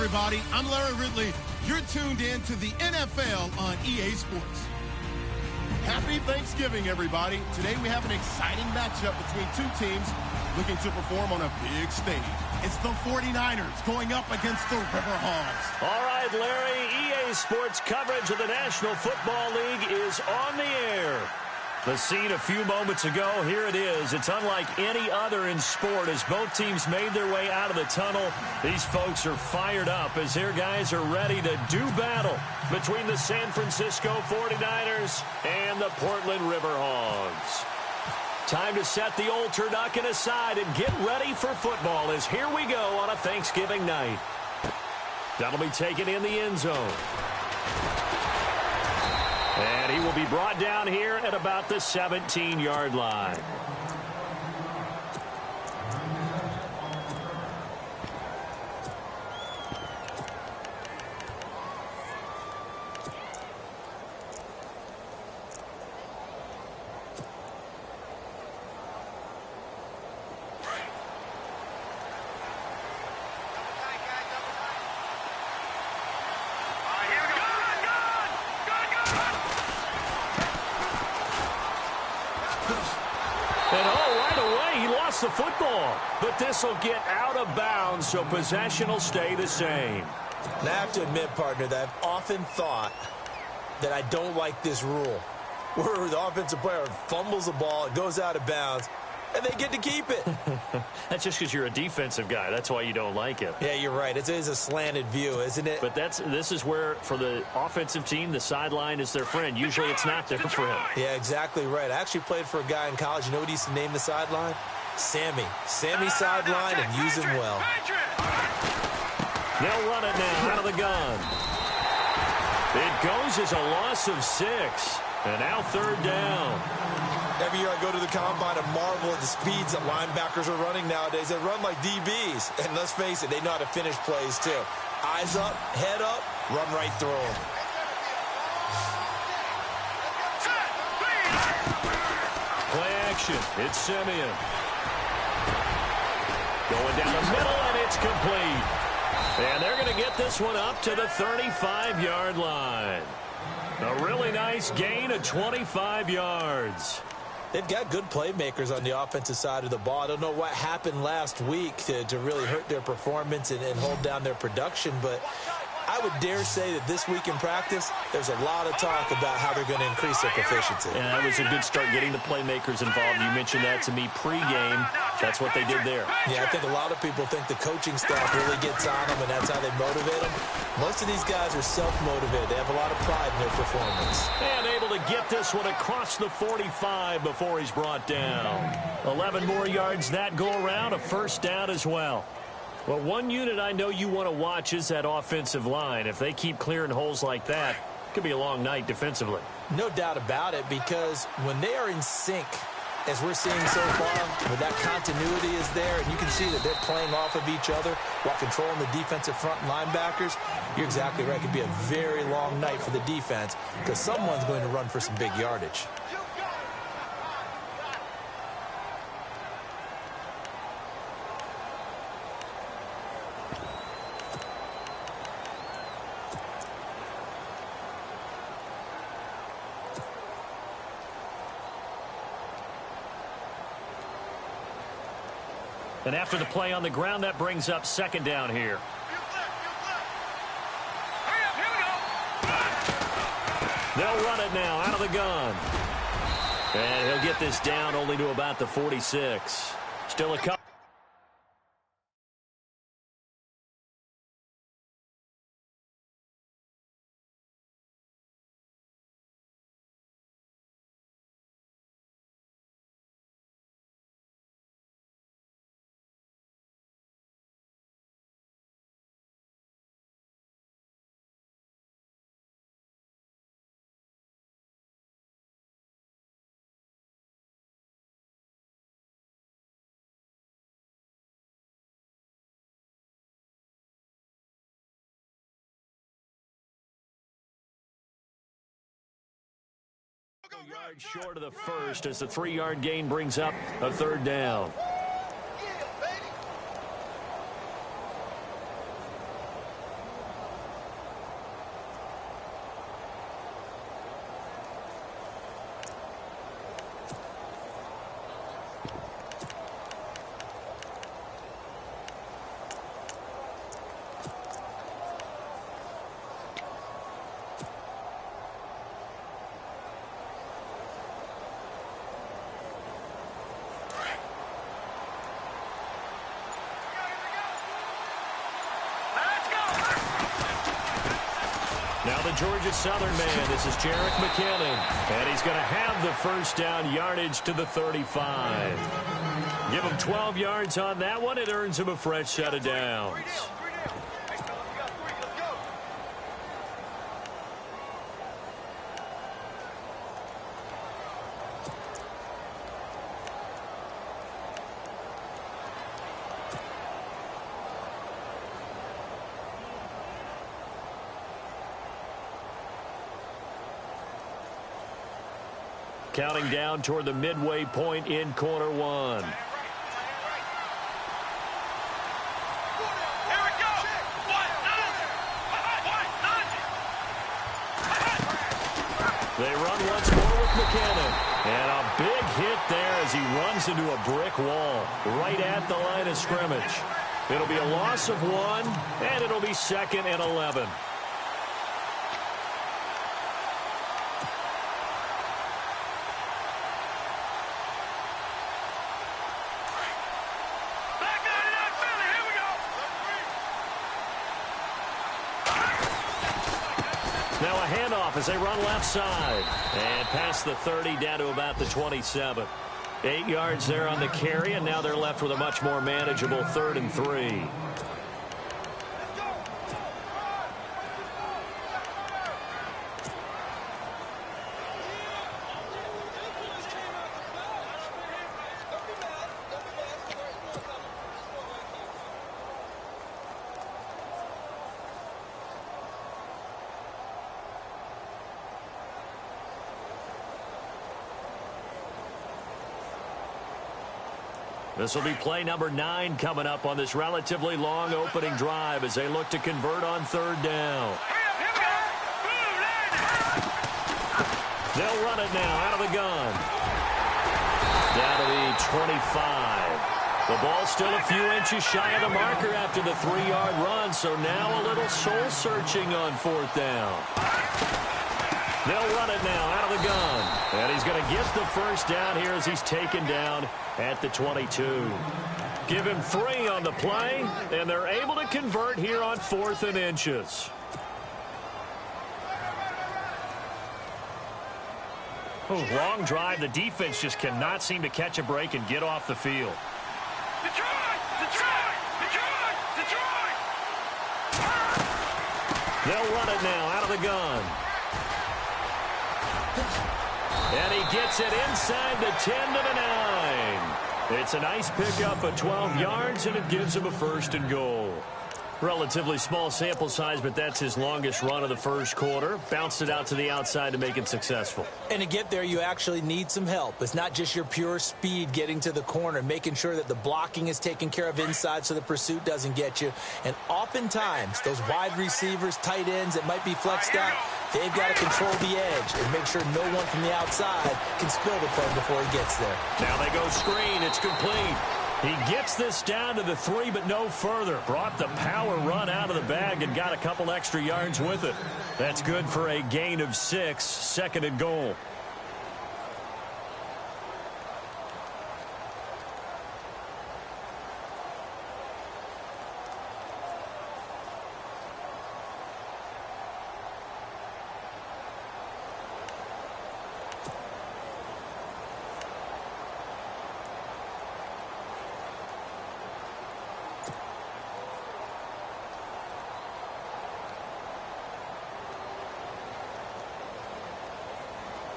everybody. I'm Larry Ridley. You're tuned in to the NFL on EA Sports. Happy Thanksgiving, everybody. Today we have an exciting matchup between two teams looking to perform on a big stage. It's the 49ers going up against the Riverhawks. All right, Larry, EA Sports coverage of the National Football League is on the air. The scene a few moments ago, here it is. It's unlike any other in sport as both teams made their way out of the tunnel. These folks are fired up as their guys are ready to do battle between the San Francisco 49ers and the Portland Riverhawks. Time to set the old turducken aside and get ready for football as here we go on a Thanksgiving night. That'll be taken in the end zone. And he will be brought down here at about the 17-yard line. The football, but this will get out of bounds, so possession will stay the same. And I have to admit, partner, that I've often thought that I don't like this rule, where the offensive player fumbles the ball, it goes out of bounds, and they get to keep it. That's just because you're a defensive guy. That's why you don't like it. Yeah, you're right. It is a slanted view, isn't it? But this is where, for the offensive team, the sideline is their friend. Usually it's not their friend. Yeah, exactly right. I actually played for a guy in college. You know what he used to name the sideline? Sammy sideline, and use him well. They'll run it now out of the gun. It goes as a loss of 6. And now third down. Every year I go to the combine and marvel at the speeds that linebackers are running nowadays. They run like DBs. And let's face it, they know how to finish plays too. Eyes up, head up, run right through them. Play action. It's Simeon. Going down the middle, and it's complete. And they're going to get this one up to the 35-yard line. A really nice gain of 25 yards. They've got good playmakers on the offensive side of the ball. I don't know what happened last week to really hurt their performance and hold down their production, but I would dare say that this week in practice, there's a lot of talk about how they're going to increase their proficiency. And that was a good start getting the playmakers involved. You mentioned that to me pregame. That's what they did there. Yeah, I think a lot of people think the coaching staff really gets on them, and that's how they motivate them. Most of these guys are self-motivated. They have a lot of pride in their performance. And able to get this one across the 45 before he's brought down. 11 more yards that go around, a first down as well. Well, one unit I know you want to watch is that offensive line. If they keep clearing holes like that, it could be a long night defensively. No doubt about it, because when they are in sync, as we're seeing so far, when that continuity is there, and you can see that they're playing off of each other while controlling the defensive front linebackers, you're exactly right. It could be a very long night for the defense because someone's going to run for some big yardage. And after the play on the ground, that brings up second down here. They'll run it now out of the gun. And he'll get this down only to about the 46. Still a couple. A yard short of the first as the 3-yard gain brings up a third down. the Georgia Southern man, this is Jerick McKinnon. And he's going to have the first down yardage to the 35. Give him 12 yards on that one. It earns him a fresh set of downs. Counting down toward the midway point in quarter one. They run once more with McKinnon. And a big hit there as he runs into a brick wall right at the line of scrimmage. It'll be a loss of 1, and it'll be 2nd and 11. Now a handoff as they run left side. And past the 30 down to about the 27. 8 yards there on the carry, and now they're left with a much more manageable 3rd and 3. This will be play number 9 coming up on this relatively long opening drive as they look to convert on 3rd down. They'll run it now out of the gun. Down to the 25. The ball still a few inches shy of the marker after the 3-yard run, so now a little soul-searching on 4th down. They'll run it now out of the gun. And he's going to get the first down here as he's taken down at the 22. Give him 3 on the play, and they're able to convert here on 4th and inches. Oh, long drive. The defense just cannot seem to catch a break and get off the field. They'll run it now out of the gun. And he gets it inside the 10 to the 9. It's a nice pickup of 12 yards, and it gives him a 1st and goal. Relatively small sample size, but that's his longest run of the first quarter. Bounced it out to the outside to make it successful. And to get there, you actually need some help. It's not just your pure speed getting to the corner, making sure that the blocking is taken care of inside so the pursuit doesn't get you. And oftentimes, those wide receivers, tight ends that might be flexed out, they've got to control the edge and make sure no one from the outside can spill the play before he gets there. Now they go screen. It's complete. He gets this down to the 3, but no further. Brought the power run out of the bag and got a couple extra yards with it. That's good for a gain of 6, 2nd and goal.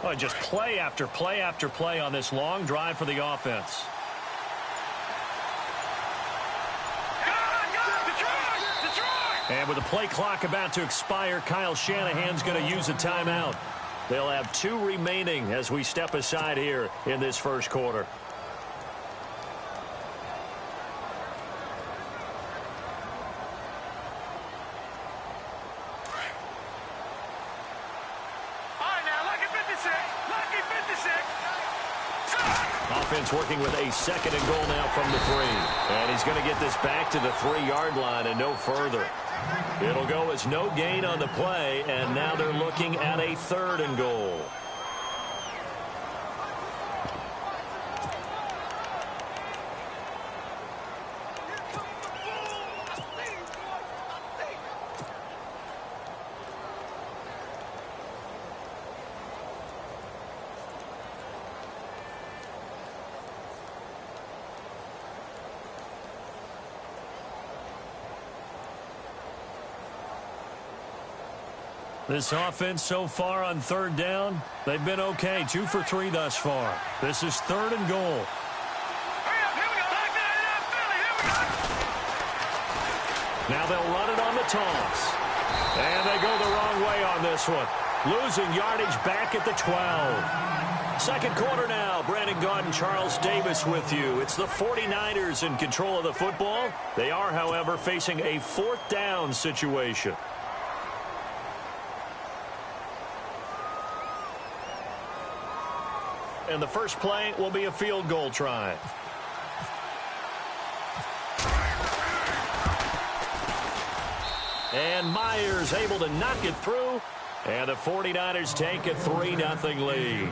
Oh, just play after play after play on this long drive for the offense. And with the play clock about to expire, Kyle Shanahan's going to use a timeout. They'll have 2 remaining as we step aside here in this first quarter. Offense working with a 2nd and goal now from the 3. And he's going to get this back to the 3-yard line and no further. It'll go as no gain on the play, and now they're looking at a 3rd and goal. This offense so far on third down, they've been okay. 2 for 3 thus far. This is 3rd and goal. Now they'll run it on the toss. And they go the wrong way on this one. Losing yardage back at the 12. Second quarter now. Brandon Gaudin, Charles Davis with you. It's the 49ers in control of the football. They are, however, facing a 4th down situation. And the first play will be a field goal try. And Myers able to knock it through. And the 49ers take a 3-0 lead.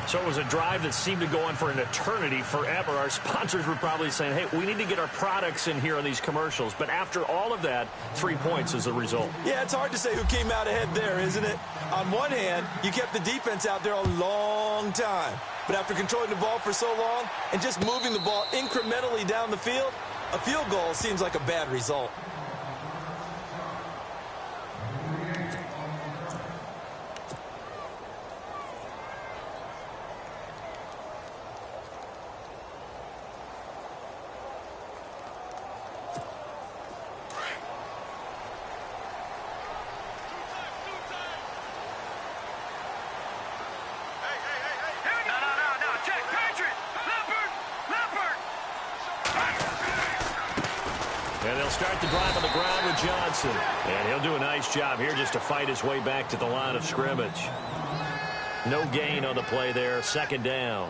So it was a drive that seemed to go on for an eternity, forever. Our sponsors were probably saying, hey, we need to get our products in here on these commercials. But after all of that, 3 points is the result. Yeah, it's hard to say who came out ahead there, isn't it? On one hand, you kept the defense out there a long time. But after controlling the ball for so long and just moving the ball incrementally down the field, a field goal seems like a bad result. And they'll start the drive on the ground with Johnson. And he'll do a nice job here just to fight his way back to the line of scrimmage. No gain on the play there. 2nd down.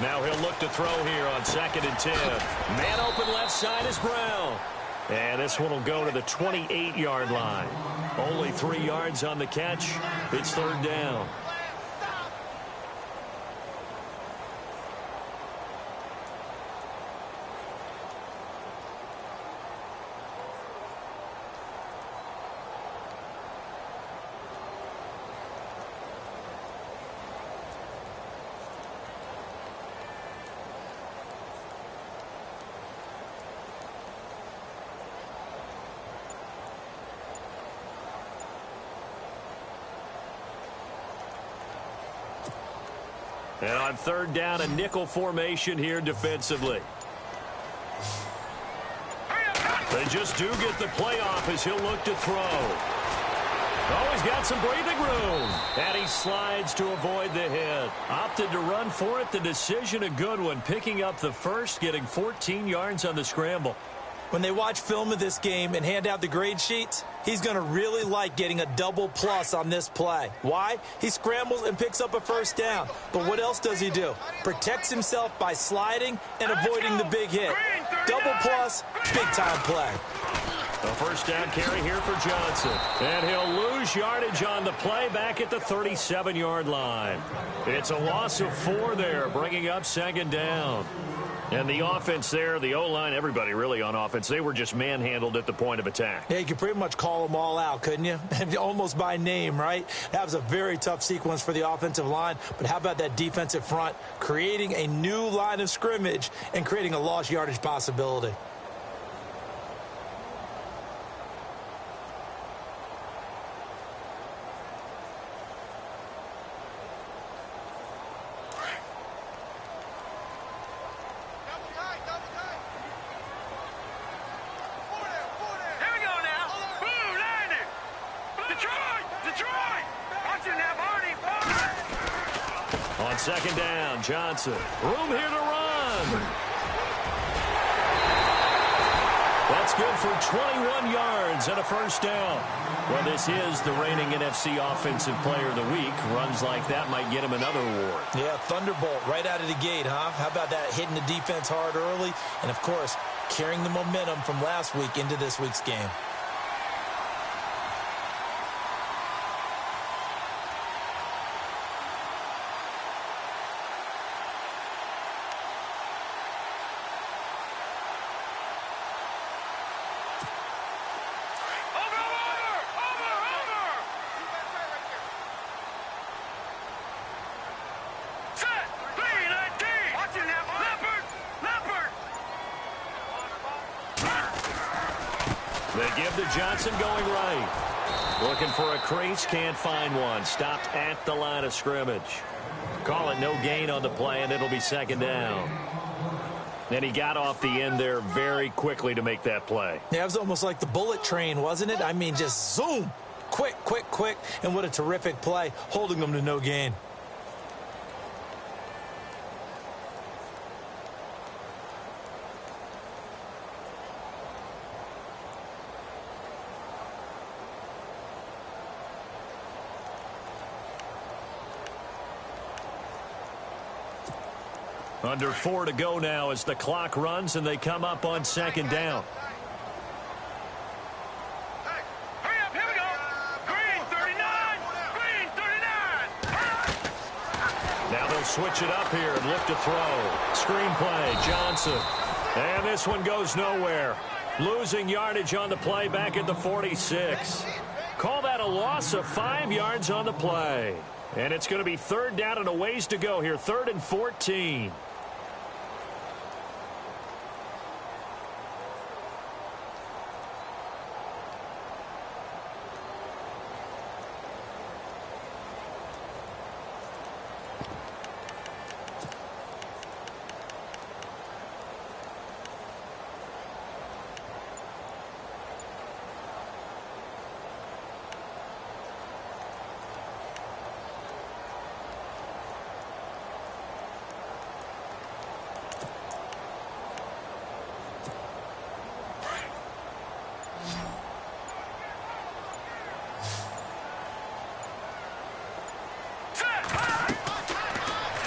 Now he'll look to throw here on 2nd and 10. Man open left side is Brown. And this one will go to the 28-yard line. Only 3 yards on the catch. It's 3rd down. And on 3rd down, a nickel formation here defensively. They just do get the play off as he'll look to throw. Oh, he's got some breathing room. And he slides to avoid the hit. Opted to run for it. The decision a good one. Picking up the first, getting 14 yards on the scramble. When they watch film of this game and hand out the grade sheets, he's going to really like getting a double plus on this play. Why? He scrambles and picks up a 1st down. But what else does he do? Protects himself by sliding and avoiding the big hit. Double plus, big-time play. A 1st down carry here for Johnson. And he'll lose yardage on the play back at the 37-yard line. It's a loss of 4 there, bringing up 2nd down. And the offense there, the O-line, everybody really on offense, they were just manhandled at the point of attack. Yeah, you could pretty much call them all out, couldn't you? Almost by name, right? That was a very tough sequence for the offensive line. But how about that defensive front creating a new line of scrimmage and creating a lost yardage possibility? On 2nd down, Johnson. Room here to run. That's good for 21 yards and a 1st down. Well, this is the reigning NFC Offensive Player of the Week. Runs like that might get him another award. Yeah, thunderbolt right out of the gate, huh? How about that, hitting the defense hard early? And, of course, carrying the momentum from last week into this week's game. They give to Johnson going right. Looking for a crease, can't find one. Stopped at the line of scrimmage. Call it no gain on the play, and it'll be second down. And he got off the end there very quickly to make that play. Yeah, it was almost like the bullet train, wasn't it? I mean, just zoom. Quick, quick, quick. And what a terrific play, holding them to no gain. Under 4 to go now as the clock runs and they come up on second down. Hey, hurry up, here we go. Green 39, green 39. Now they'll switch it up here and look to throw. Screen play, Johnson. And this one goes nowhere. Losing yardage on the play back at the 46. Call that a loss of 5 yards on the play. And it's going to be third down and a ways to go here. 3rd and 14.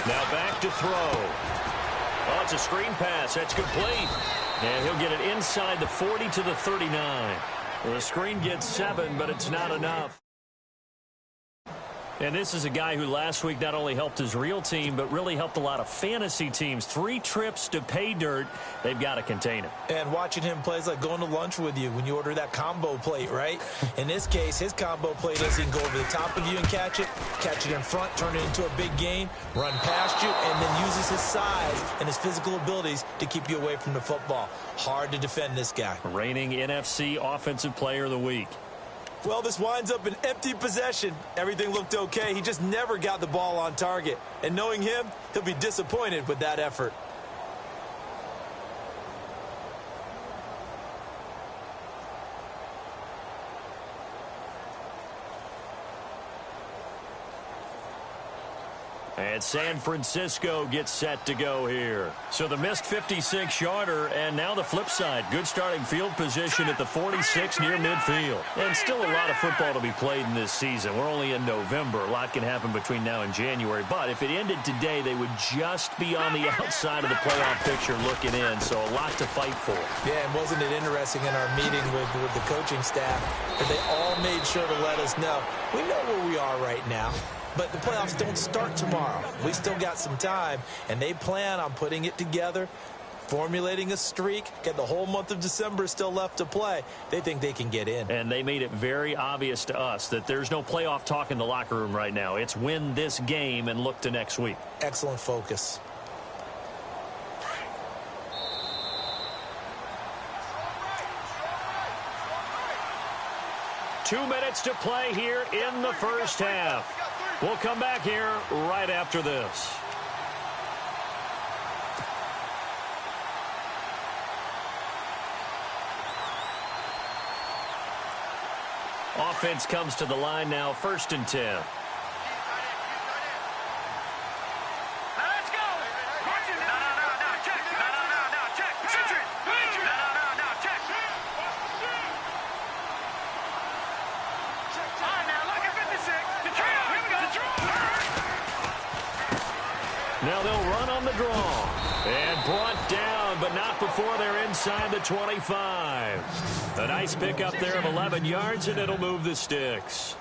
Now back to throw. Oh, it's a screen pass. That's complete. And he'll get it inside the 40 to the 39. Well, the screen gets 7, but it's not enough. And this is a guy who last week not only helped his real team, but really helped a lot of fantasy teams. 3 trips to pay dirt. They've got to contain him. And watching him play is like going to lunch with you when you order that combo plate, right? In this case, his combo plate is he can go over the top of you and catch it in front, turn it into a big gain, run past you, and then uses his size and his physical abilities to keep you away from the football. Hard to defend this guy. Reigning NFC Offensive Player of the Week. Well, this winds up an empty possession. Everything looked okay. He just never got the ball on target. And knowing him, he'll be disappointed with that effort. And San Francisco gets set to go here. So the missed 56-yarder, and now the flip side. Good starting field position at the 46 near midfield. And still a lot of football to be played in this season. We're only in November. A lot can happen between now and January. But if it ended today, they would just be on the outside of the playoff picture looking in. So a lot to fight for. Yeah, and wasn't it interesting in our meeting with the coaching staff that they all made sure to let us know, we know where we are right now. But the playoffs don't start tomorrow. We still got some time, and they plan on putting it together, formulating a streak, get the whole month of December still left to play. They think they can get in. And they made it very obvious to us that there's no playoff talk in the locker room right now. It's win this game and look to next week. Excellent focus. Two minutes to play here in the first half. We'll come back here right after this. Offense comes to the line now, 1st and 10. Now they'll run on the draw. And brought down, but not before they're inside the 25. A nice pickup there of 11 yards, and it'll move the sticks.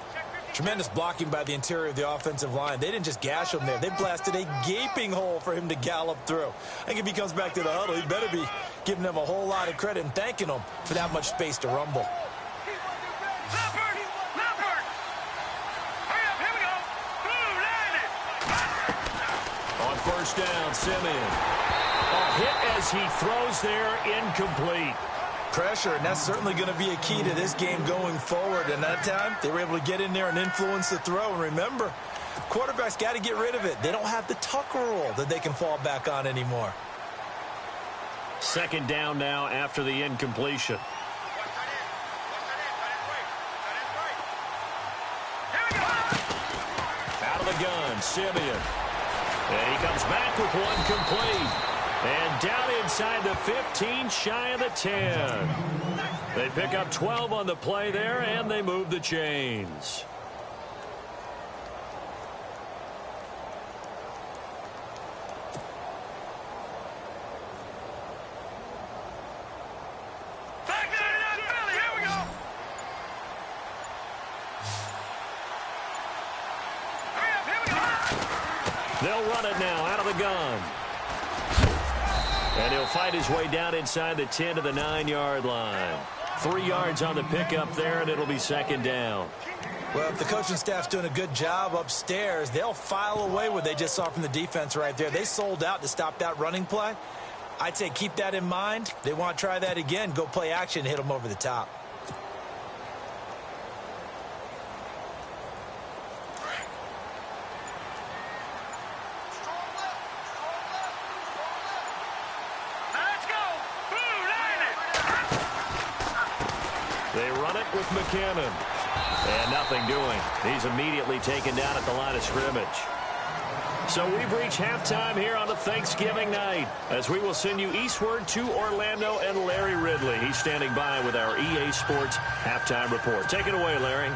Tremendous blocking by the interior of the offensive line. They didn't just gash him there. They blasted a gaping hole for him to gallop through. I think if he comes back to the huddle, he better be giving them a whole lot of credit and thanking them for that much space to rumble. First down, Simeon. A hit as he throws there, incomplete. pressure, and that's certainly going to be a key to this game going forward. And that time, they were able to get in there and influence the throw. And remember, quarterbacks got to get rid of it. They don't have the Tucker rule that they can fall back on anymore. Second down now after the incompletion. Out of the gun, Simeon. And he comes back with one complete. And down inside the 15, shy of the 10. They pick up 12 on the play there, and they move the chains. They'll run it now out of the gun. And he'll fight his way down inside the 10 to the 9-yard line. 3 yards on the pickup there, and it'll be second down. Well, if the coaching staff's doing a good job upstairs, they'll file away what they just saw from the defense right there. They sold out to stop that running play. I'd say keep that in mind. They want to try that again. Go play action, hit them over the top. They run it with McKinnon. And nothing doing. He's immediately taken down at the line of scrimmage. So we've reached halftime here on a Thanksgiving night, as we will send you eastward to Orlando and Larry Ridley. He's standing by with our EA Sports halftime report. Take it away, Larry.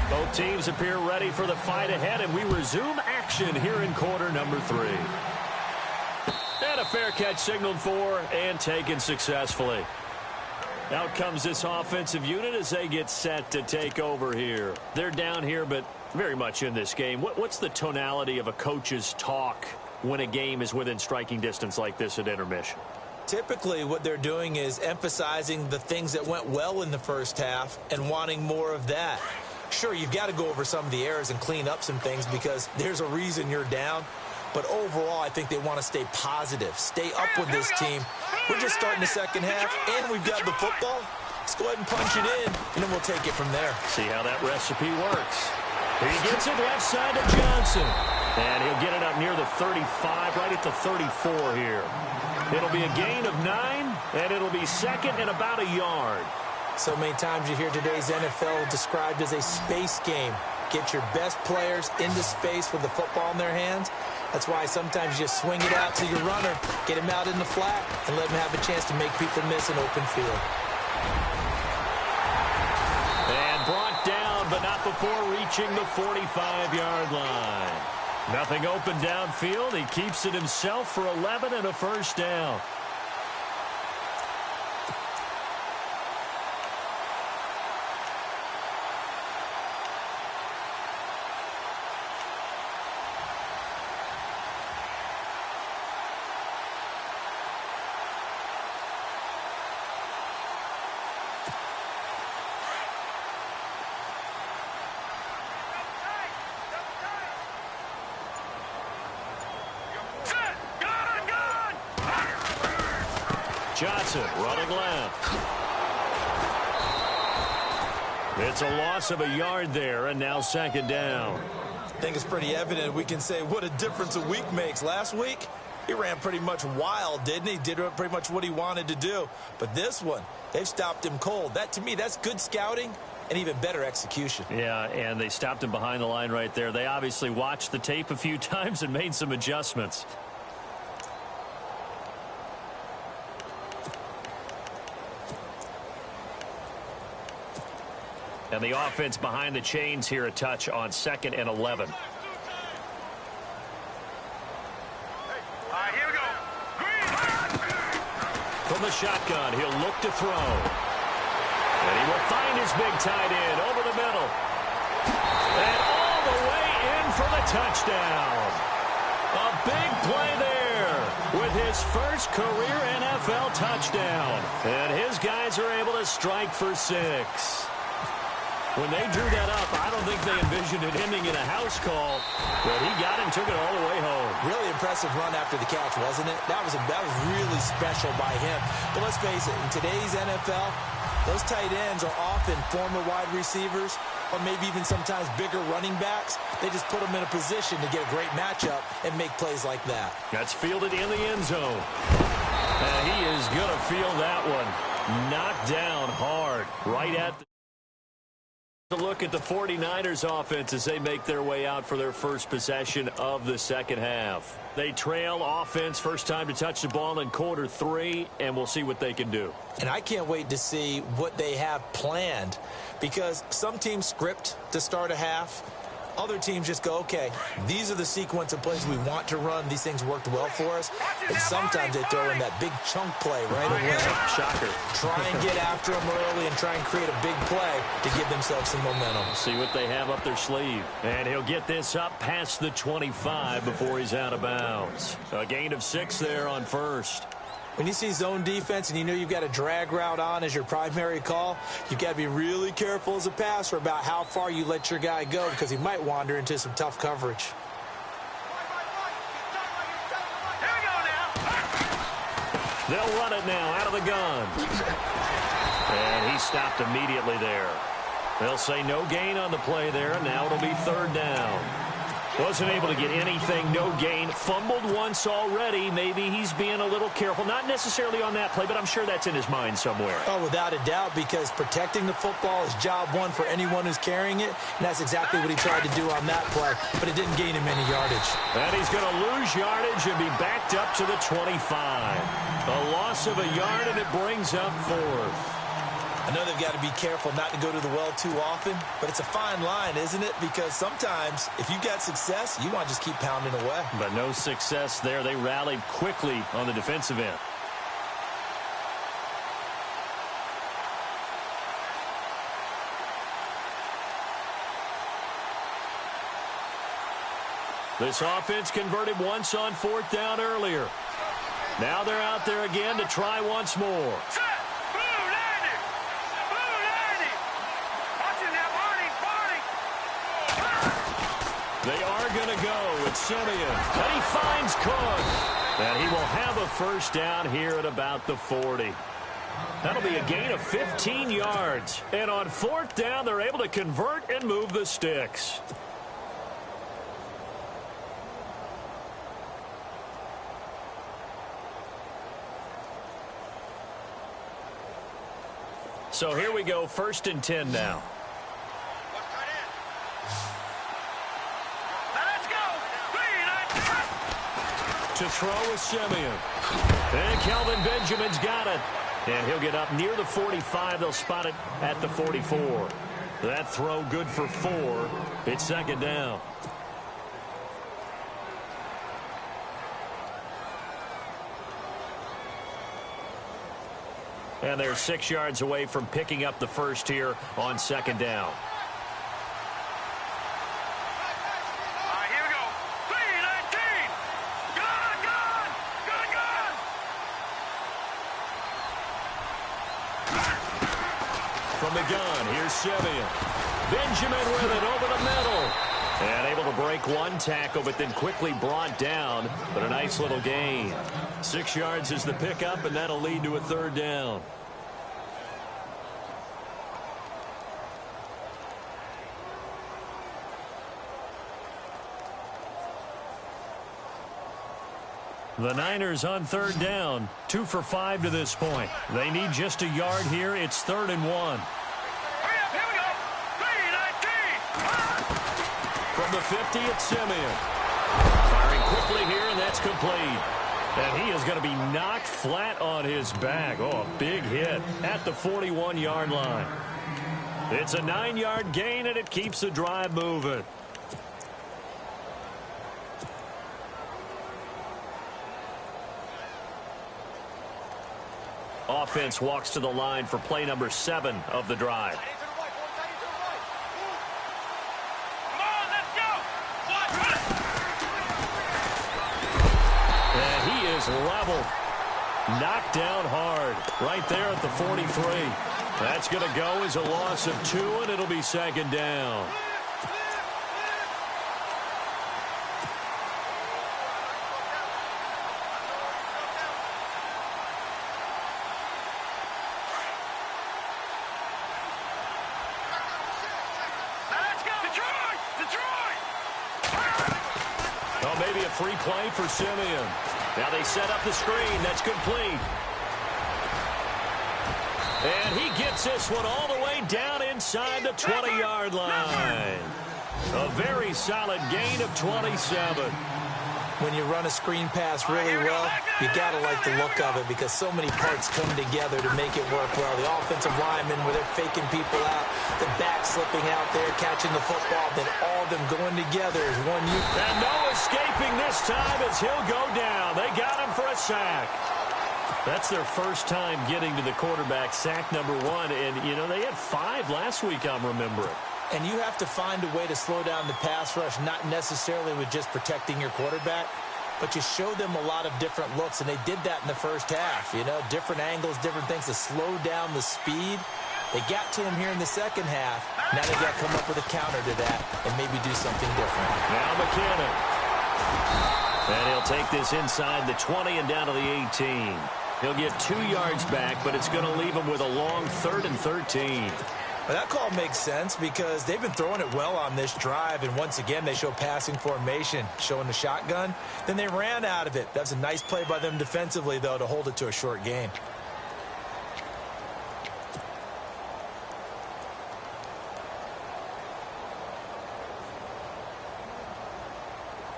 Both teams appear ready for the fight ahead, and we resume action here in quarter number 3. And a fair catch signaled for and taken successfully. Out comes this offensive unit as they get set to take over here. They're down here, but very much in this game. What's the tonality of a coach's talk when a game is within striking distance like this at intermission? Typically, what they're doing is emphasizing the things that went well in the first half and wanting more of that. Sure, you've got to go over some of the errors and clean up some things because there's a reason you're down. But overall, I think they want to stay positive, stay up with this team. We're just starting the second half, and we've got the football. Let's go ahead and punch it in, and then we'll take it from there. See how that recipe works. He gets it left side to Johnson. And he'll get it up near the 35, right at the 34 here. It'll be a gain of 9, and it'll be second and about a yard. So many times you hear today's NFL described as a space game. Get your best players into space with the football in their hands. That's why sometimes you just swing it out to your runner, get him out in the flat, and let him have a chance to make people miss an open field. And brought down, but not before reaching the 45-yard line. Nothing open downfield. He keeps it himself for 11 and a first down. Johnson running left. It's a loss of a yard there, and now second down. I think it's pretty evident. We can say what a difference a week makes. Last week, he ran pretty much wild, didn't he? Did pretty much what he wanted to do. But this one, they've stopped him cold. That, to me, that's good scouting and even better execution. Yeah, and they stopped him behind the line right there. They obviously watched the tape a few times and made some adjustments. And the offense behind the chains here a touch on 2nd and 11. Here we go. From the shotgun, he'll look to throw. And he will find his big tight end over the middle. And all the way in for the touchdown. A big play there with his first career NFL touchdown. And his guys are able to strike for 6. When they drew that up, I don't think they envisioned it ending in a house call, but he got it and took it all the way home. Really impressive run after the catch, wasn't it? That was really special by him. But let's face it, in today's NFL, those tight ends are often former wide receivers or maybe even sometimes bigger running backs. They just put them in a position to get a great matchup and make plays like that. That's fielded in the end zone. And he is going to field that one. Knocked down hard right at the... Look at the 49ers offense as they make their way out for their first possession of the second half. They trail offense, first time to touch the ball in quarter 3, and we'll see what they can do. And I can't wait to see what they have planned, because some teams script to start a half. Other teams just go, okay, these are the sequence of plays we want to run. These things worked well for us. And sometimes they throw in that big chunk play right away. Shocker. Try and get after them early and try and create a big play to give themselves some momentum. See what they have up their sleeve. And he'll get this up past the 25 before he's out of bounds. A gain of 6 there on first. When you see zone defense and you know you've got a drag route on as your primary call, you've got to be really careful as a passer about how far you let your guy go, because he might wander into some tough coverage. Here we go now. They'll run it now out of the gun. And he stopped immediately there. They'll say no gain on the play there. Now it'll be third down. Wasn't able to get anything, no gain. Fumbled once already. Maybe he's being a little careful. Not necessarily on that play, but I'm sure that's in his mind somewhere. Oh, without a doubt, because protecting the football is job one for anyone who's carrying it, and that's exactly what he tried to do on that play, but it didn't gain him any yardage. And he's going to lose yardage and be backed up to the 25. A loss of a yard, and it brings up fourth. I know they've got to be careful not to go to the well too often, but it's a fine line, isn't it? Because sometimes, if you've got success, you want to just keep pounding away. But no success there. They rallied quickly on the defensive end. This offense converted once on fourth down earlier. Now they're out there again to try once more. They are going to go with Simeon. And he finds Cook. And he will have a first down here at about the 40. That'll be a gain of 15 yards. And on fourth down, they're able to convert and move the sticks. So here we go, 1st and 10 now. To throw with Simeon. And Kelvin Benjamin's got it. And he'll get up near the 45. They'll spot it at the 44. That throw good for 4. It's second down. And they're 6 yards away from picking up the first here on second down. From the gun, here's Simeon. Benjamin with it over the middle. And able to break one tackle, but then quickly brought down. But a nice little gain. 6 yards is the pickup, and that'll lead to a third down. The Niners on third down, 2 for 5 to this point. They need just a yard here. It's 3rd and 1. Hurry up, here we go. 3-19. From the 50, it's Simeon. Firing quickly here, and that's complete. And he is going to be knocked flat on his back. Oh, a big hit at the 41-yard line. It's a 9-yard gain, and it keeps the drive moving. Offense walks to the line for play number 7 of the drive. Come on, let's go. And he is leveled. Knocked down hard right there at the 43. That's going to go as a loss of 2, and it'll be second down. Oh, maybe a free play for Simeon. Now they set up the screen. That's complete. And he gets this one all the way down inside the 20-yard line. A very solid gain of 27. When you run a screen pass really well, you got to like the look of it because so many parts come together to make it work well. The offensive linemen, where they're faking people out, the back slipping out there, catching the football, then all of them going together as one unit. And no escaping this time as he'll go down. They got him for a sack. That's their first time getting to the quarterback, sack number 1. And, you know, they had 5 last week, I'm remembering. And you have to find a way to slow down the pass rush, not necessarily with just protecting your quarterback, but you show them a lot of different looks, and they did that in the first half. You know, different angles, different things to slow down the speed. They got to him here in the second half. Now they got to come up with a counter to that and maybe do something different. Now McKinnon. And he'll take this inside the 20 and down to the 18. He'll get 2 yards back, but it's going to leave him with a long 3rd and 13. Well, that call makes sense because they've been throwing it well on this drive, and once again they show passing formation, showing the shotgun. Then they ran out of it. That's a nice play by them defensively, though, to hold it to a short gain.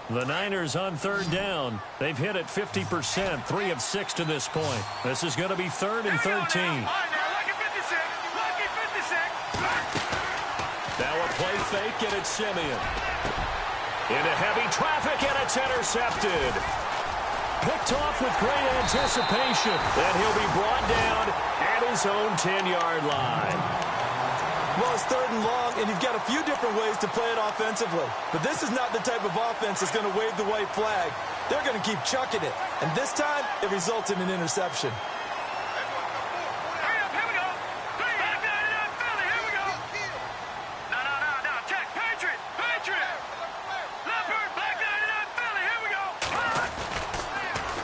The Niners on 3rd down. They've hit it 50%, 3 of 6 to this point. This is going to be 3rd and 13. Now a play fake, and it's Simeon. Into heavy traffic, and it's intercepted. Picked off with great anticipation. And he'll be brought down at his own 10-yard line. Well, it's 3rd and long, and you've got a few different ways to play it offensively. But this is not the type of offense that's going to wave the white flag. They're going to keep chucking it. And this time, it results in an interception.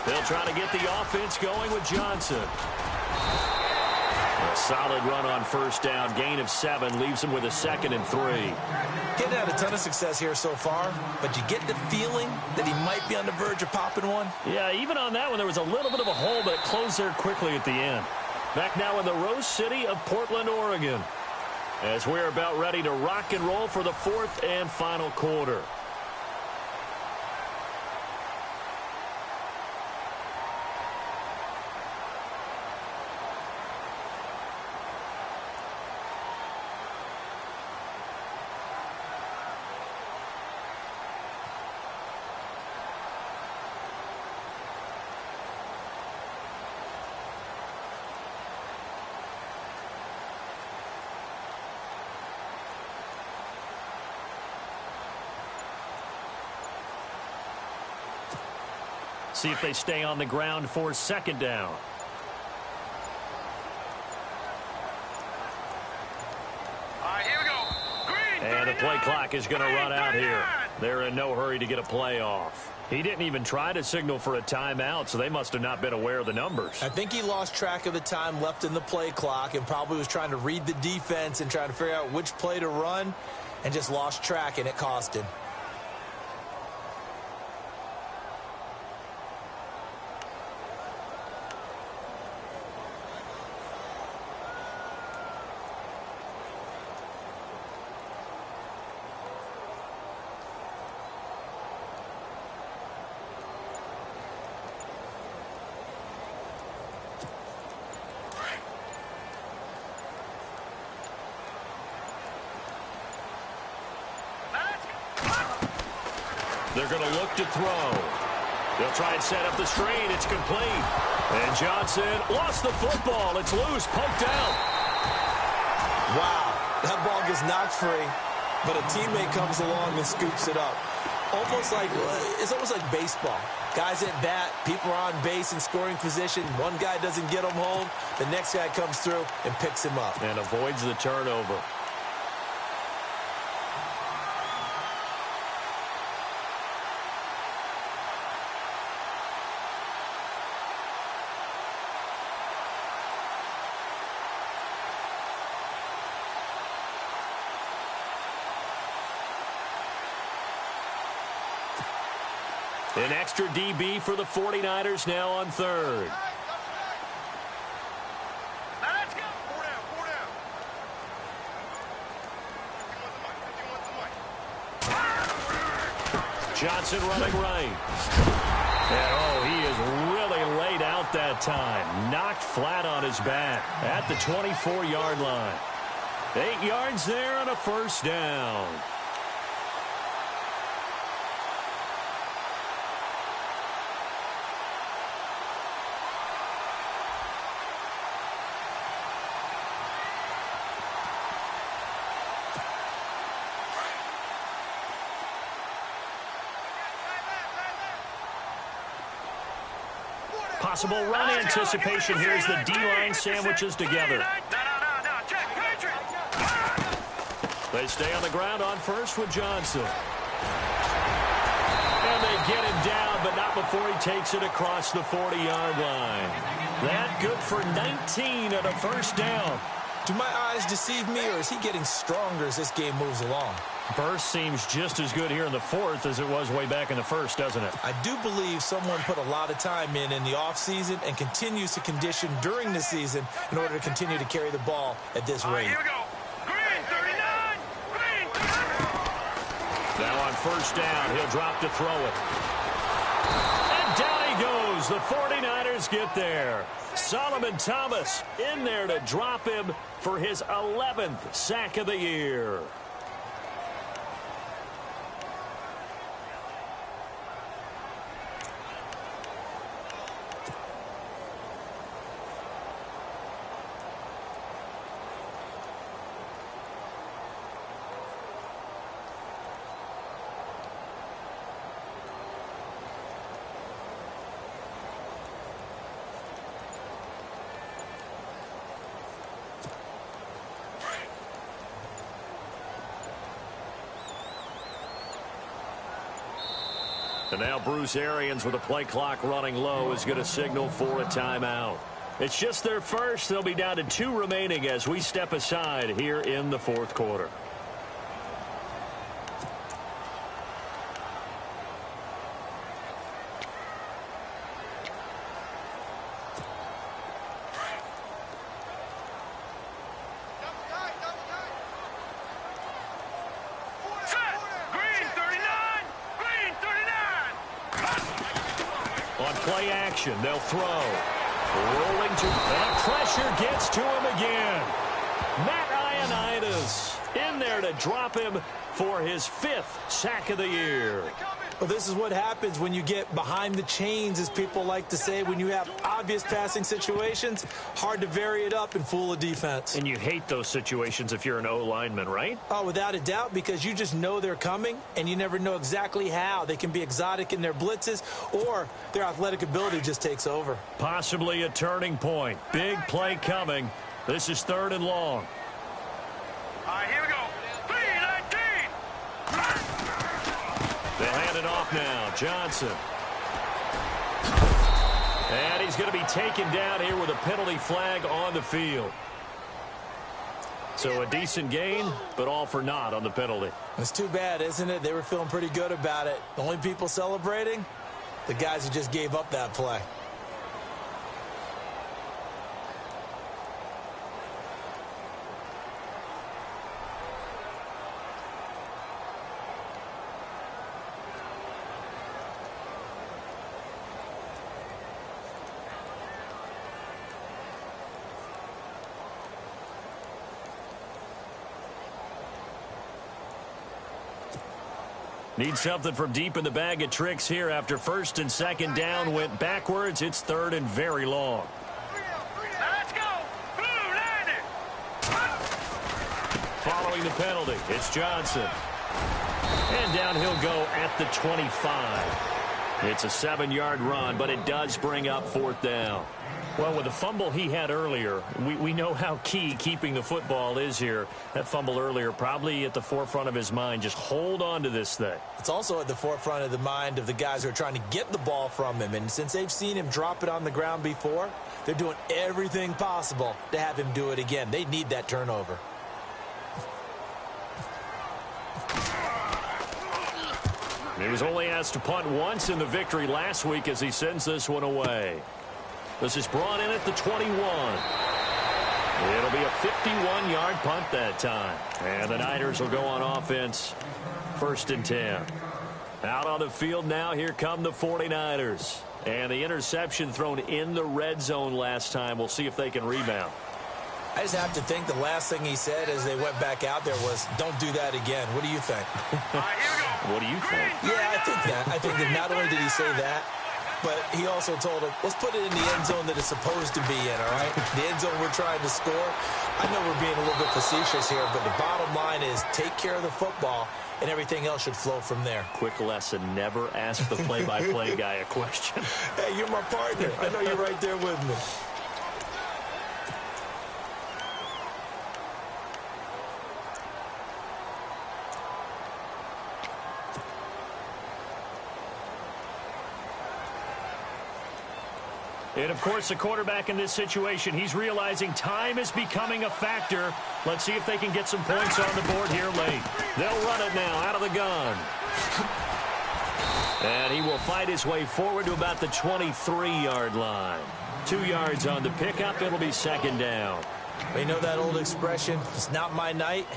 They'll try to get the offense going with Johnson. A solid run on 1st down. Gain of 7 leaves him with a 2nd and 3. Getting had a ton of success here so far, but you get the feeling that he might be on the verge of popping one. Yeah, even on that one, there was a little bit of a hole, but it closed there quickly at the end. Back now in the Rose City of Portland, Oregon, as we're about ready to rock and roll for the 4th and final quarter. See if they stay on the ground for 2nd down. All right, here we go. Green, And the play clock is going to run out 39. here. They're in no hurry to get a play off. He didn't even try to signal for a timeout, so they must have not been aware of the numbers. I think he lost track of the time left in the play clock and probably was trying to read the defense and trying to figure out which play to run and just lost track, and it cost him. They're going to look to throw. They'll try and set up the screen. It's complete. And Johnson lost the football. It's loose, poked out. Wow, that ball gets knocked free, but a teammate comes along and scoops it up. Almost like, it's almost like baseball. Guys at bat, people are on base in scoring position. One guy doesn't get him home. The next guy comes through and picks him up. And avoids the turnover. An extra DB for the 49ers now on third. Now let's go. 4 down. Johnson running right. And, oh, he is really laid out that time. Knocked flat on his back at the 24-yard line. 8 yards there on a first down. Possible run anticipation. Here's the D-line sandwiches together. No. Check. Patrick. They stay on the ground on first with Johnson. And they get him down, but not before he takes it across the 40-yard line. That good for 19 at a first down. Do my eyes deceive me, or is he getting stronger as this game moves along? Burst seems just as good here in the fourth as it was way back in the first, doesn't it? I do believe someone put a lot of time in the offseason and continues to condition during the season in order to continue to carry the ball at this rate. Here we go. Green 39. Green 39. Now on first down, he'll drop to throw it. And down he goes. The 49ers get there. Solomon Thomas in there to drop him for his 11th sack of the year. And now Bruce Arians, with the play clock running low, is going to signal for a timeout. It's just their first. They'll be down to 2 remaining as we step aside here in the fourth quarter. Play action. They'll throw. Rolling to. And pressure gets to him again. Matt Ioannidis in there to drop him for his 5th sack of the year. Well, this is what happens when you get behind the chains, as people like to say. When you have obvious passing situations, hard to vary it up and fool a defense. And you hate those situations if you're an O-lineman, right? Oh, without a doubt, because you just know they're coming, and you never know exactly how. They can be exotic in their blitzes, or their athletic ability just takes over. Possibly a turning point. Big play coming. This is 3rd and long. All right, here we go. 3-19. They'll hand it off now. Johnson. And he's going to be taken down here with a penalty flag on the field. So a decent gain, but all for naught on the penalty. It's too bad, isn't it? They were feeling pretty good about it. The only people celebrating, the guys who just gave up that play. Need something from deep in the bag of tricks here after 1st and 2nd down went backwards. It's 3rd and very long. Let's go. Blue 90. Following the penalty, it's Johnson. And down he'll go at the 25. It's a 7-yard run, but it does bring up 4th down. Well, with the fumble he had earlier, we know how key keeping the football is here. That fumble earlier probably at the forefront of his mind. Just hold on to this thing. It's also at the forefront of the mind of the guys who are trying to get the ball from him. And since they've seen him drop it on the ground before, they're doing everything possible to have him do it again. They need that turnover. He was only asked to punt once in the victory last week as he sends this one away. This is brought in at the 21. It'll be a 51-yard punt that time. And the Niners will go on offense, 1st and 10. Out on the field now, here come the 49ers. And the interception thrown in the red zone last time. We'll see if they can rebound. I just have to think the last thing he said as they went back out there was, don't do that again. What do you think? What do you think? Yeah, I think that. I think that not only did he say that, but he also told him, let's put it in the end zone that it's supposed to be in, all right? The end zone we're trying to score. I know we're being a little bit facetious here, but the bottom line is take care of the football, and everything else should flow from there. Quick lesson, never ask the play-by-play guy a question. Hey, you're my partner. I know you're right there with me. And, of course, the quarterback in this situation, he's realizing time is becoming a factor. Let's see if they can get some points on the board here late. They'll run it now out of the gun. And he will fight his way forward to about the 23-yard line. 2 yards on the pickup. It'll be 2nd down. You know that old expression, it's not my night?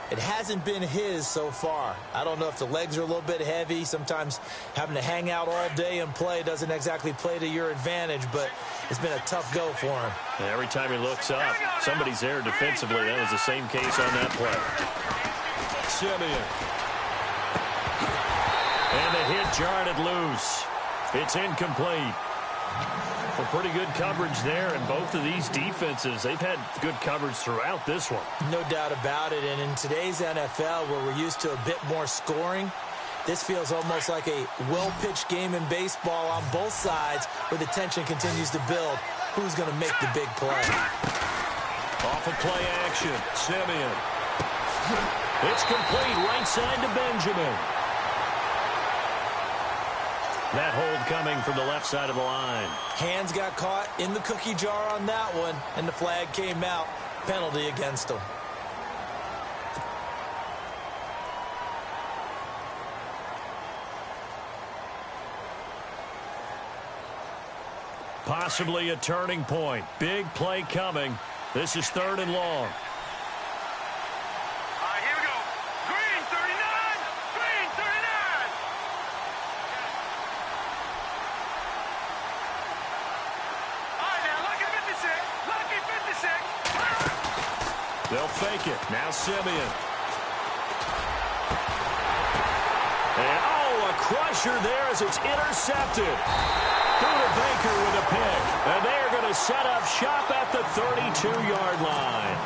It hasn't been his so far. I don't know if the legs are a little bit heavy. Sometimes having to hang out all day and play doesn't exactly play to your advantage, but it's been a tough go for him. And every time he looks up, somebody's there defensively. That was the same case on that play. Simeon. And the hit jarred it loose. It's incomplete. Well, pretty good coverage there, and both of these defenses, they've had good coverage throughout this one. No doubt about it, and in today's NFL, where we're used to a bit more scoring, this feels almost like a well-pitched game in baseball on both sides, where the tension continues to build. Who's going to make the big play? Off of play action, Simeon. It's complete, right side to Benjamin. That hold coming from the left side of the line. Hands got caught in the cookie jar on that one, and the flag came out. Penalty against him. Possibly a turning point. Big play coming. This is 3rd and long. They'll fake it. Now Simeon. And, a crusher there as it's intercepted. Buda Baker with a pick. And they're going to set up shop at the 32-yard line.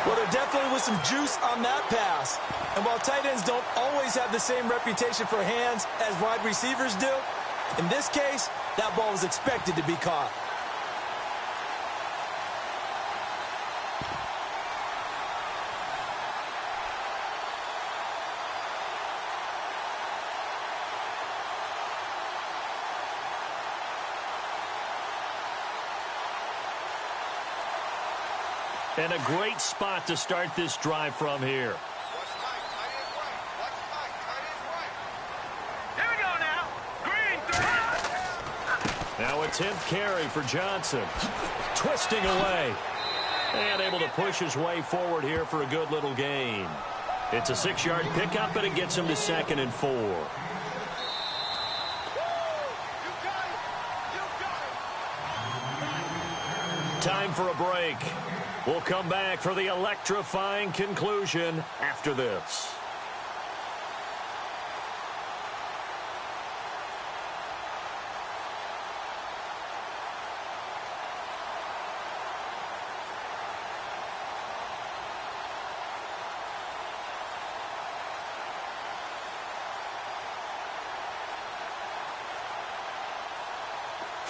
Well, there definitely was some juice on that pass. And while tight ends don't always have the same reputation for hands as wide receivers do, in this case, that ball was expected to be caught. And a great spot to start this drive from here. Here we go now. Green, 30. Now a 10th carry for Johnson. Twisting away. And able to push his way forward here for a good little gain. It's a 6-yard pickup, and it gets him to 2nd and 4. Time for a break. We'll come back for the electrifying conclusion after this.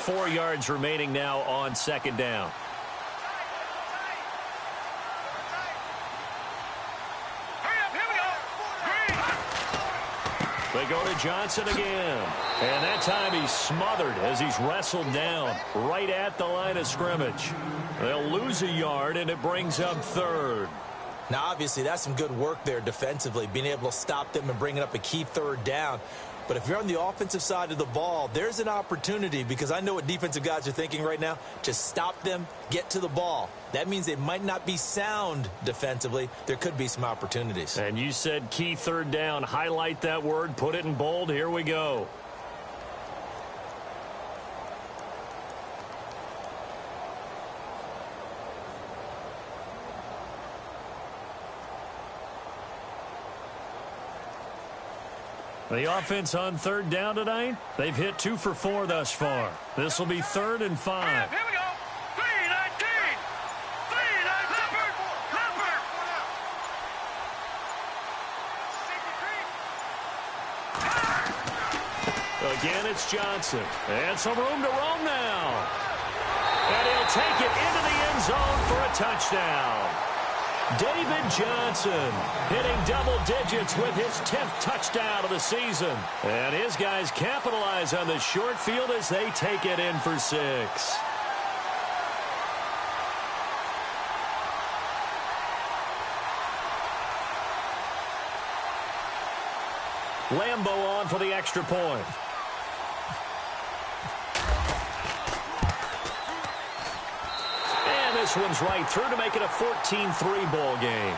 4 yards remaining now on second down. They go to Johnson again. And that time he's smothered as he's wrestled down right at the line of scrimmage. They'll lose a yard, and it brings up third. Now, obviously, that's some good work there defensively, being able to stop them and bringing up a key third down. But if you're on the offensive side of the ball, there's an opportunity, because I know what defensive guys are thinking right now. Just stop them, get to the ball. That means they might not be sound defensively. There could be some opportunities. And you said key third down. Highlight that word. Put it in bold. Here we go. The offense on third down tonight, they've hit 2 for 4 thus far. This will be 3rd and 5. Here we go. 3-19. 3-19. Again, it's Johnson. And some room to roam now. And he'll take it into the end zone for a touchdown. David Johnson hitting double digits with his 10th touchdown of the season. And his guys capitalize on the short field as they take it in for 6. Lambo on for the extra point. This one's right through to make it a 14-3 ball game.